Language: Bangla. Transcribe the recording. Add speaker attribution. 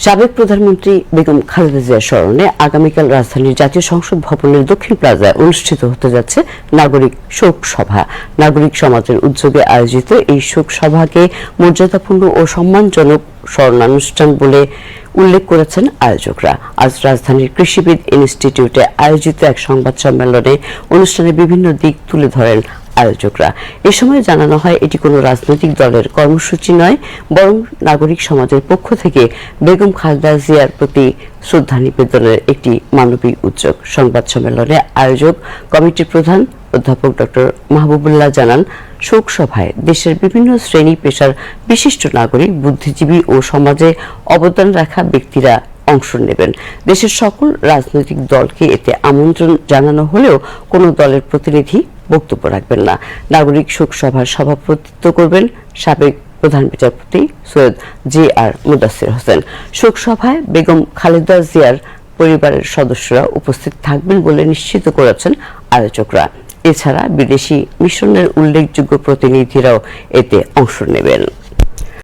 Speaker 1: সাবেক প্রধানমন্ত্রী বেগম খালেদা জিয়ার স্মরণে আগামীকাল রাজধানীর জাতীয় সংসদ ভবনের দক্ষিণ প্লাজায় অনুষ্ঠিত হতে যাচ্ছে নাগরিক শোক সভা। নাগরিক সমাজের উদ্যোগে আয়োজিত এই শোক সভাকে মর্যাদাপূর্ণ ও সম্মানজনক স্মরণানুষ্ঠান বলে উল্লেখ করেছেন আয়োজকরা। আজ রাজধানীর কৃষিবিদ ইনস্টিটিউটে আয়োজিত এক সংবাদ সম্মেলনে অনুষ্ঠানের বিভিন্ন দিক তুলে ধরেন আয়োজকরা। এ সময় জানানো হয়, এটি কোনো রাজনৈতিক দলের কর্মসূচি নয়, বরং নাগরিক সমাজের পক্ষ থেকে বেগম খালেদা জিয়ার প্রতি শ্রদ্ধা নিবেদনের একটি মানবিক উদ্যোগ। সংবাদ সম্মেলনে আয়োজক কমিটির প্রধান অধ্যাপক ডক্টর মাহবুবুল্লাহ জানান, শোক সভায় দেশের বিভিন্ন শ্রেণী পেশার বিশিষ্ট নাগরিক, বুদ্ধিজীবী ও সমাজে অবদান রাখা ব্যক্তিরা অংশ নেবেন। দেশের সকল রাজনৈতিক দলকে এতে আমন্ত্রণ জানানো হলেও কোনো দলের প্রতিনিধি বক্তব্য রাখবেন না। নাগরিক শোক সভার সভাপতিত্ব করবেন সাবেক প্রধান বিচারপতি সৈয়দ JR মুদাসসির হোসেন। শোক সভায় বেগম খালেদা জিয়ার পরিবারের সদস্যরা উপস্থিত থাকবেন বলে নিশ্চিত করেছেন আয়োজকরা। এছাড়া বিদেশি মিশনের উল্লেখযোগ্য প্রতিনিধিরাও এতে অংশ নেবেন।